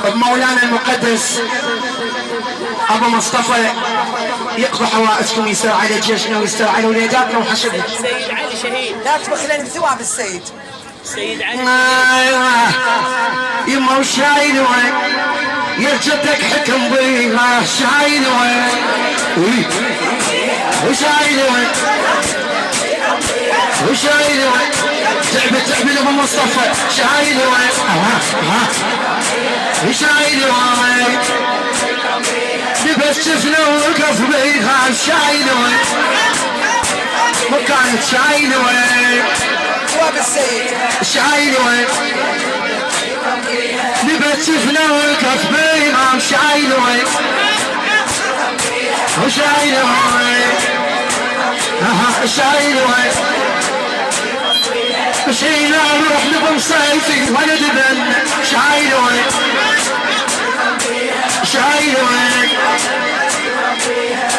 بمولانا المقدس ابو مصطفى يقضي حوائجكم، يستر على جيشنا ويستر على ولاداتنا وحشدنا. سيد علي شهيد، لا تبخلين بثواب السيد. سيد علي يما وشايل وين يا جدك حكم بيها، شايل وين وشايل وين وشايل وين تعب ابو مصطفى، شايل وين شايل وين لبس شفنا وقف بيها، شايل وين وكانت شايل وين ثواب السيد، شايل وين لبس شفنا وقف بيها، شايل وين وشايل وين شايل وين مشينا نروح لبن صيفي ولد بن، شايل وين شايل وين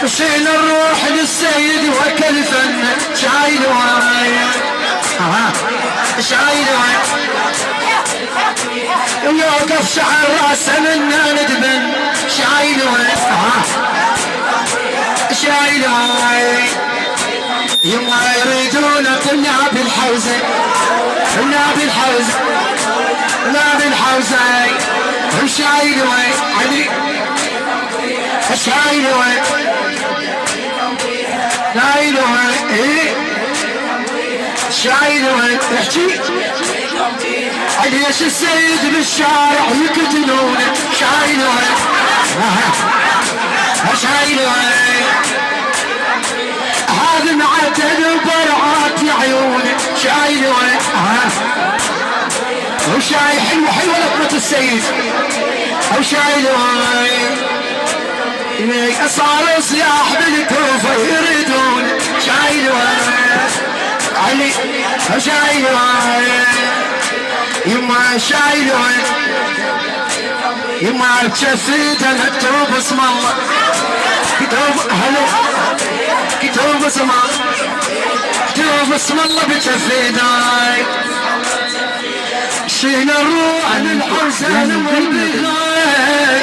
مشينا نروح للسيد وكل فن، شايل وين شايل وين ويوقف شعر راسه منا ندبن، شايل وين شايل وين يما يريدون كلنا بالحوزه كلنا بالحوزه كلنا بالحوزه، شايل وين علي شايل وين شايل وين ايه شايل وين احكي ليش السيد بالشارع يقتلونه، شايل وين شايل وين هذا معتد وبرعات عيونه، شايل وين وشايل حلوه لقمة السيد وشايل وين صار صياح بالكوفة يريدون، شايل وين علي شايل وين يما شايل وين يما بجسد مكتوب اسم الله، كتب هلا كتب اسم الله، كتب اسم الله بجسداي شيل الروح للحسن والبغاي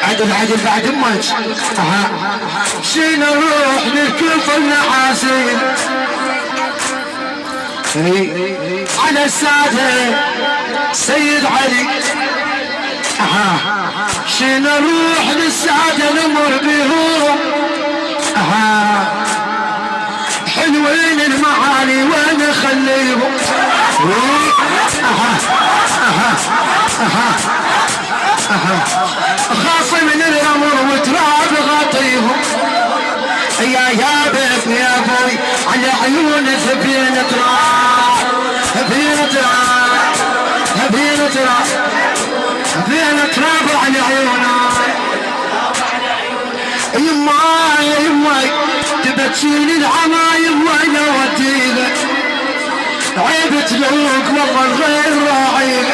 عدل بعد امك شيل الروح للكفر النحاسين على السادة سيد علي شيل الروح للسادة نمر بهم حلوين المعالي وين خليهم خاص من الامر وتراب غطيهم يا بيت يا ابوي على عيون ثبين تراب ثبين تراب ثبين تراب ثبين تراب على عيونه يما تبكين العمايم وانا وديلك عيب تلوك والله غير راعيك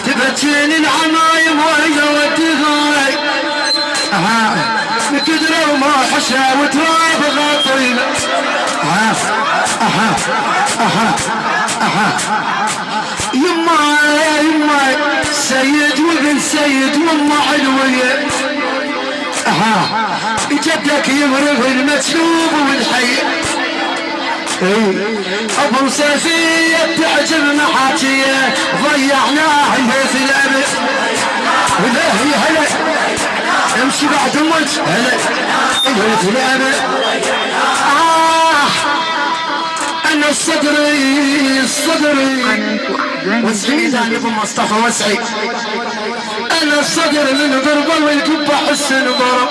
تبكين العمايم وانا وديلك بكدره وما حشا وتراب غاطيلك يما سيد وابن سيد وامه علوية جدك يمرق المسلوب والحي ابو سفيه تعجب محاكيه ضيعناه البيت الابد والله هلا امشي بعد امك هلا البيت الابد انا الصدري وسعي ثاني ابو مصطفى وسعي انا الصدر من ضربه والقبه حسن ضرب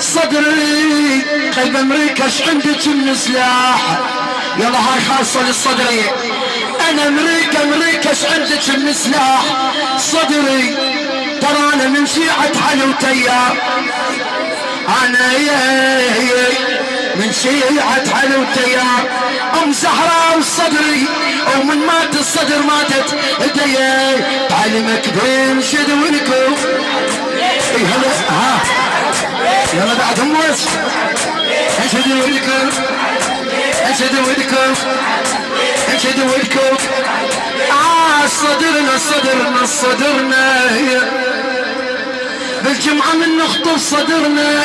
صدري قلب امريكا ايش عندك من سلاح يلا هاي خاصه للصدري انا امريكا ايش عندك من سلاح صدري ترى انا من شيعه علي وتيار انا من شيعه علي وتيار ام زهراء وصدري ومن مات الصدر ماتت ايديا تعلمك بنشد ونكو هلا يلا بعد موس انشد ونكو انشدوا ودكم انشدوا ودكم صدرنا بالجمعة من نخطف صدرنا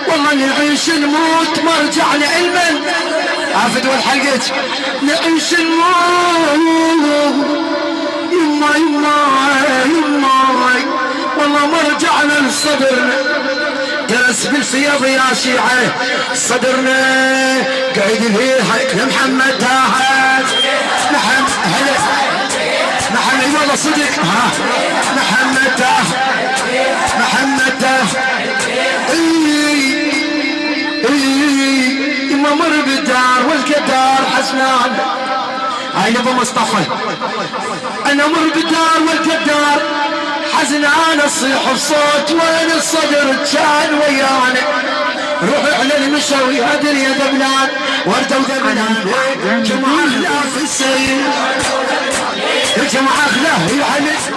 والله نعيش نموت مرجع لعلما عافد والحلقة نعيش نموت يما والله مرجعنا لصدرنا جلس بالفياض يا شيعة صدرنا قايد الهيك لمحمد تاهت محمد والله صدق ها محمد ما مر بالدار والقدار حسنان هاي ابو مصطفى انا مر بالدار والقدار حزنان اصيح بصوت وين الصدر كان ويانا روح على المشوي هدر يا دبلان ورده ودبلان جمعه خلاف السيد جمعه خلاف يا علي